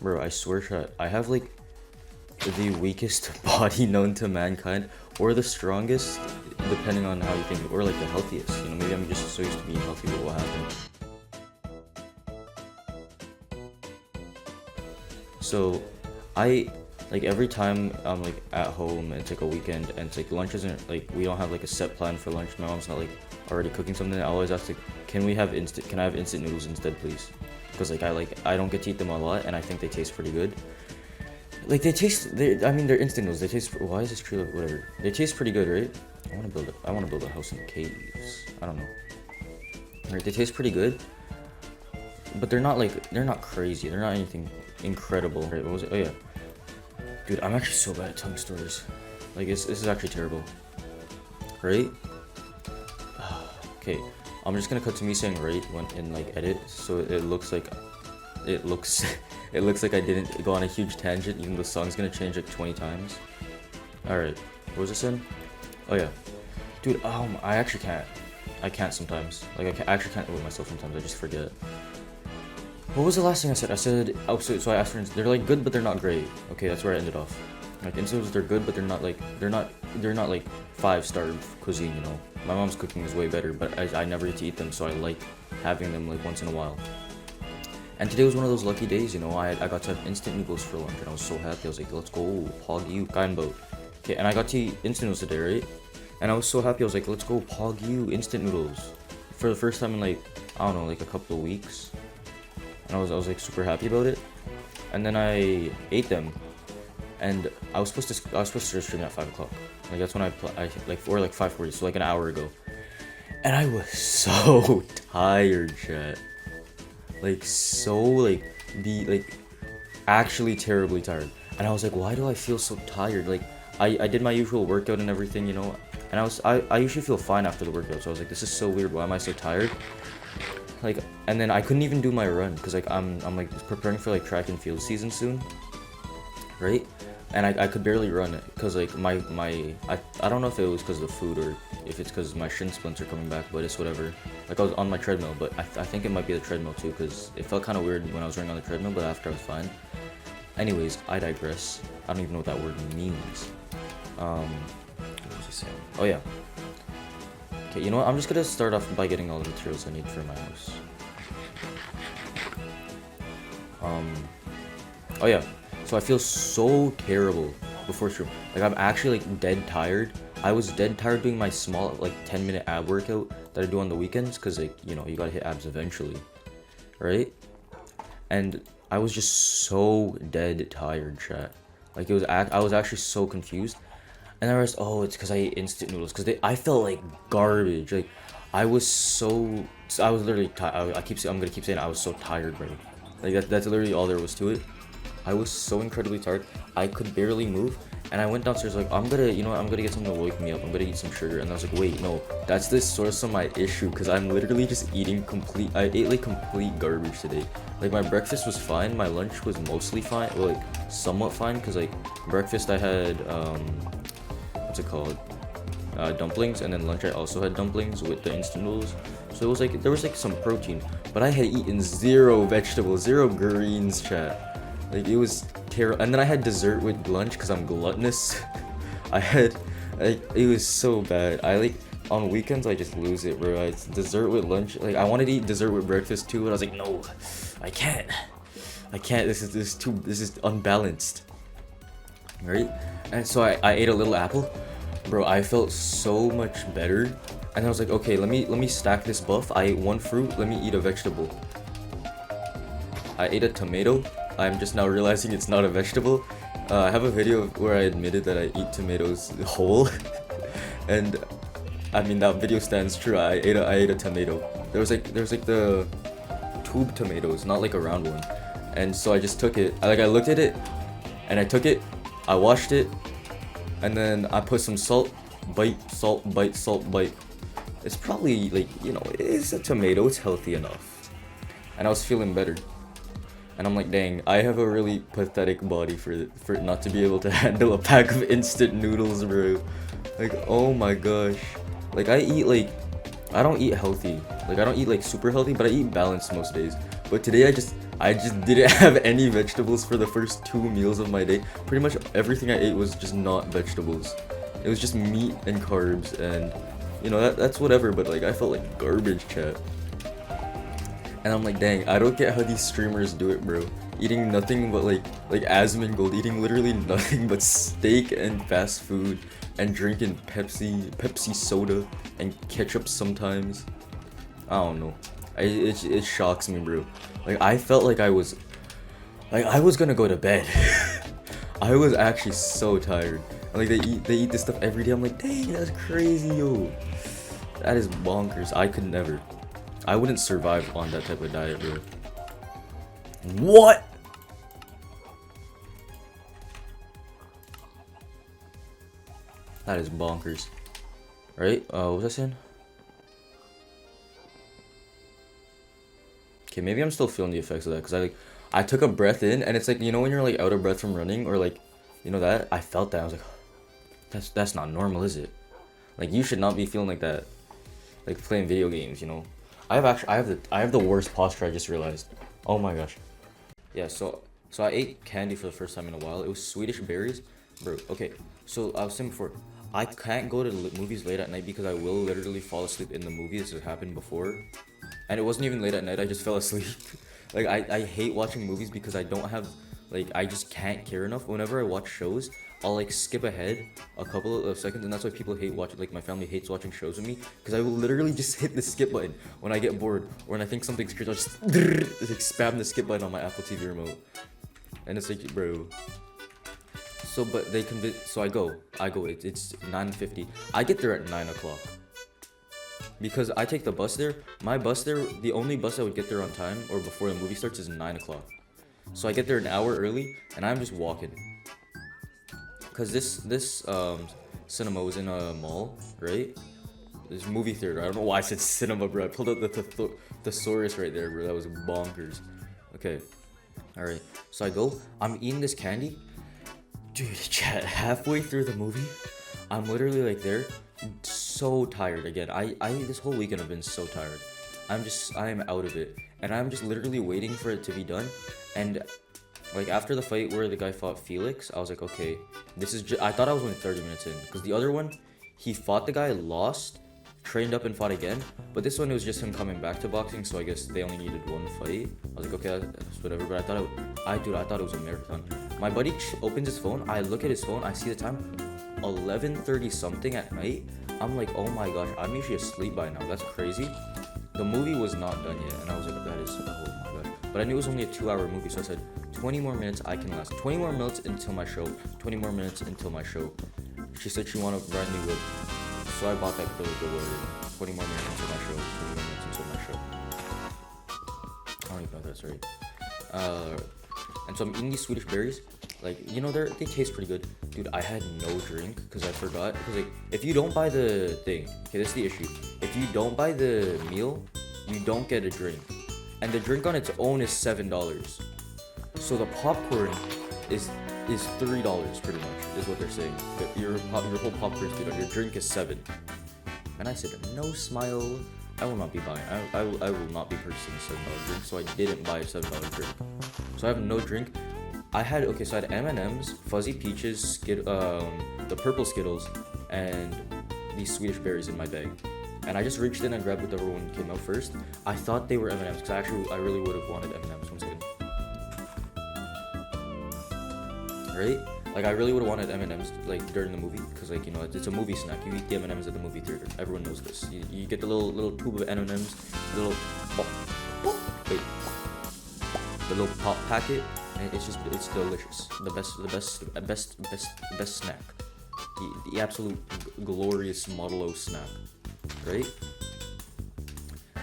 Bro, I swear chat, I have like the weakest body known to mankind, or the strongest, depending on how you think, or like the healthiest. You know, maybe I'm just so used to being healthy, but what happened? So, like every time I'm like at home and it's like a weekend and it's like lunch isn't like we don't have like a set plan for lunch. My mom's not like already cooking something. I always ask like, can I have instant noodles instead, please? Because I don't get to eat them a lot and I think they taste pretty good. Like I mean they're instant noodles. They taste. Why is this tree like whatever? They taste pretty good, right? I want to build a house in caves. I don't know. Right, they taste pretty good, but they're not crazy. They're not anything incredible. Right? What was it? Oh yeah, dude, I'm actually so bad at telling stories. Like this is actually terrible. Right? Okay, I'm just gonna cut to me saying right when in like edit, so it looks like it looks it looks like I didn't go on a huge tangent, even though the song's gonna change like 20 times. Alright, what was this in? Oh yeah. Dude, I actually can't. I can't sometimes. Like, I actually can't with myself sometimes, I just forget. What was the last thing I said? I said, oh, so I asked for, they're like good, but they're not great. Okay, that's where I ended off. Like, instants, they're good, but they're not like 5-star cuisine, you know? My mom's cooking is way better, but I never get to eat them, so I like having them like once in a while. And today was one of those lucky days, you know, I got to have instant noodles for lunch, and I was so happy. I was like, let's go, pog you, boat. Okay, and I got to eat instant noodles today, right? And I was so happy. I was like, let's go, pog you, instant noodles. For the first time in like, I don't know, like a couple of weeks. And I was like super happy about it. And then I ate them, and I was supposed to start streaming at 5 o'clock. Like that's when I like, or like 5:40, so like an hour ago. And I was so tired, chat. Like so actually terribly tired. And I was like, why do I feel so tired? Like I did my usual workout and everything, you know, and I usually feel fine after the workout, so I was like, this is so weird, why am I so tired? Like, and then I couldn't even do my run because like I'm like preparing for like track and field season soon, right? And I could barely run it because like I don't know if it was because of the food or if it's because my shin splints are coming back, but it's whatever. Like I was on my treadmill, but I think it might be the treadmill too, because it felt kind of weird when I was running on the treadmill, but after I was fine. Anyways, I digress. I don't even know what that word means. What was I saying? Oh yeah. Okay, you know what? I'm just gonna start off by getting all the materials I need for my house. Oh yeah. So I feel so terrible before stream. Like I'm actually like dead tired. I was dead tired doing my small like 10-minute ab workout that I do on the weekends, cause like, you know, you gotta hit abs eventually, right? And I was just so dead tired, chat. Like I was actually so confused. And I realized, oh, it's because I ate instant noodles. Because I felt like garbage. Like, I was literally tired. I'm gonna keep saying I was so tired, bro. Like, that's literally all there was to it. I was so incredibly tired. I could barely move. And I went downstairs like, I'm gonna get something to wake me up. I'm gonna eat some sugar. And I was like, wait, no. That's the source of my issue. Because I'm literally just eating I ate like complete garbage today. Like, my breakfast was fine. My lunch was mostly fine. Well, like, somewhat fine. Because, like, breakfast I had, what's it called, dumplings, and then lunch I also had dumplings with the instant noodles, so it was like there was like some protein, but I had eaten 0 vegetables, 0 greens, chat. Like it was terrible. And then I had dessert with lunch because I'm gluttonous. It was so bad. I like on weekends I just lose it, bro. It's dessert with lunch. Like I wanted to eat dessert with breakfast too, but I was like, no, I can't. This is unbalanced, right? And so I ate a little apple. Bro, I felt so much better. And I was like, okay, let me stack this buff. I ate 1 fruit, let me eat a vegetable. I ate a tomato. I'm just now realizing it's not a vegetable. I have a video where I admitted that I eat tomatoes whole. And I mean that video stands true. I ate a tomato. There was like the tube tomatoes, not like a round one. And so I just took it. I looked at it and I took it. I washed it, and then I put some salt, bite, salt, bite, salt, bite. It's probably like, you know, it is a tomato, it's healthy enough. And I was feeling better. And I'm like, dang, I have a really pathetic body for not to be able to handle a pack of instant noodles, bro. Like, oh my gosh. Like I don't eat healthy. Like I don't eat like super healthy, but I eat balanced most days. But today I just didn't have any vegetables for the first 2 meals of my day. Pretty much everything I ate was just not vegetables. It was just meat and carbs, and you know that's whatever. But like I felt like garbage, chat. And I'm like, dang, I don't get how these streamers do it, bro. Eating nothing but like Asmongold, eating literally nothing but steak and fast food, and drinking Pepsi soda and ketchup sometimes. I don't know. It shocks me, bro. Like I felt like I was gonna go to bed. I was actually so tired. And, like they eat this stuff every day. I'm like, dang, that's crazy, yo. That is bonkers. I could never. I wouldn't survive on that type of diet, bro. What? That is bonkers. Right? What was I saying? Okay, maybe I'm still feeling the effects of that, because I took a breath in, and it's like, you know when you're like out of breath from running, or like, you know that? I felt that. I was like, that's not normal, is it? Like, you should not be feeling like that. Like playing video games, you know? I have the worst posture, I just realized. Oh my gosh. Yeah, so I ate candy for the first time in a while. It was Swedish berries. Bro, okay. So I was saying before, I can't go to movies late at night because I will literally fall asleep in the movie. This has happened before. And it wasn't even late at night, I just fell asleep. Like I hate watching movies because I don't have, like, I just can't care enough. Whenever I watch shows, I'll like skip ahead a couple of seconds, and that's why people hate watching, like my family hates watching shows with me, because I will literally just hit the skip button when I get bored, or when I think something's crazy, I'll just like spam the skip button on my Apple TV remote. And it's like, bro. So, but they convince, so I go, it's 9:50. I get there at 9 o'clock. Because I take the bus there. My bus there, the only bus I would get there on time, or before the movie starts, is 9 o'clock. So I get there an hour early, and I'm just walking. Cause this cinema was in a mall, right? This movie theater. I don't know why I said cinema, bro. I pulled out the thesaurus right there, bro. That was bonkers. Okay, all right. So I go. I'm eating this candy, dude. Chat. Halfway through the movie, I'm literally like there, so tired again. I this whole weekend I've been so tired. I am out of it, and I'm just literally waiting for it to be done, and. Like, after the fight where the guy fought Felix, I was like, okay, this is I thought I was only 30 minutes in. Because the other one, he fought the guy, lost, trained up and fought again. But this one, it was just him coming back to boxing, so I guess they only needed one fight. I was like, okay, that's whatever. But I thought it was a marathon. My buddy opens his phone, I look at his phone, I see the time, 11:30 something at night. I'm like, oh my gosh, I'm usually asleep by now. That's crazy. The movie was not done yet, and I was like, that is, oh my god. But I knew it was only a 2-hour movie, so I said, 20 more minutes I can last. 20 more minutes until my show. 20 more minutes until my show. She said she wanted to ride me with. So I bought that Billy Galore. 20 more minutes until my show. 20 more minutes until my show. I don't even know if that's right. And so I'm eating these Swedish berries. Like, you know, they taste pretty good. Dude, I had no drink because I forgot. Because, like, if you don't buy the thing, okay, that's the issue. If you don't buy the meal, you don't get a drink. And the drink on its own is $7. So the popcorn is $3 pretty much, is what they're saying. Your whole popcorn is $3. Your drink is $7. And I said, no smile. I will not be buying. I will not be purchasing a $7 drink. So I didn't buy a $7 drink. So I have no drink. I had M&Ms, fuzzy peaches, the purple Skittles, and these Swedish berries in my bag. And I just reached in and grabbed whatever one came out first. I thought they were M&Ms because I really would have wanted M&Ms. 1 second. Right? Like, I really would have wanted M&Ms, like, during the movie, because, like, you know, it's a movie snack. You eat the M&Ms at the movie theater. Everyone knows this. You get the little tube of M&Ms, the little pop packet, and it's delicious. The best snack. The absolute glorious Model O snack, right?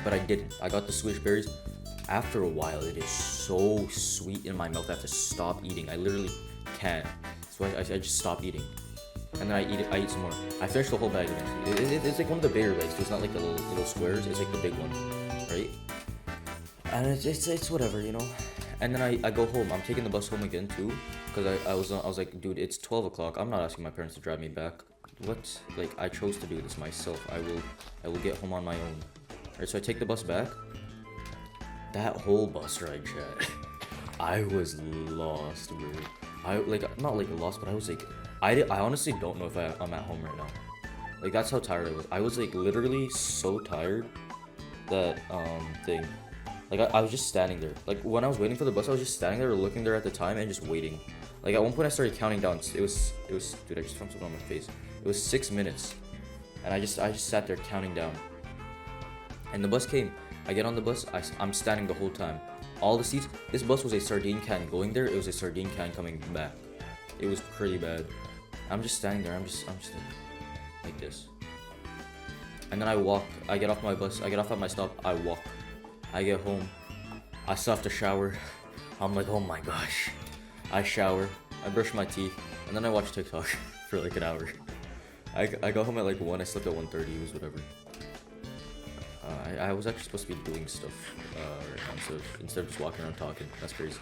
But I didn't. I got the Swedish berries. After a while, it is so sweet in my mouth. I have to stop eating. I literally can't. So I just stop eating, and then I eat some more. I finished the whole bag eventually. It's like one of the bigger bags, so it's not like the little squares. It's like the big one, right? And it's whatever, you know. And then I go home. I'm taking the bus home again too, because I was like, dude, it's 12 o'clock. I'm not asking my parents to drive me back. What? Like, I chose to do this myself. I will get home on my own. Alright, so I take the bus back. That whole bus ride, chat. I was lost, bro. I like not like lost, but I was like, I honestly don't know if I'm at home right now. Like that's how tired I was. I was like literally so tired that thing. Like I was just standing there. Like when I was waiting for the bus, I was just standing there looking there at the time and just waiting. Like at one point I started counting down. It was dude, I just found something on my face. It was 6 minutes. And I just sat there counting down. And the bus came. I get on the bus, I'm standing the whole time. All the seats, this bus was a sardine can going there, it was a sardine can coming back. It was pretty bad. I'm just standing there, I'm just like this. And then I walk, I get off my bus, I get off at my stop, I walk. I get home, I still have to shower. I'm like, oh my gosh. I shower, I brush my teeth, and then I watch TikTok for like an hour. I got home at like 1, I slept at 1:30, it was whatever. I was actually supposed to be doing stuff right now, so instead of just walking around talking. That's crazy.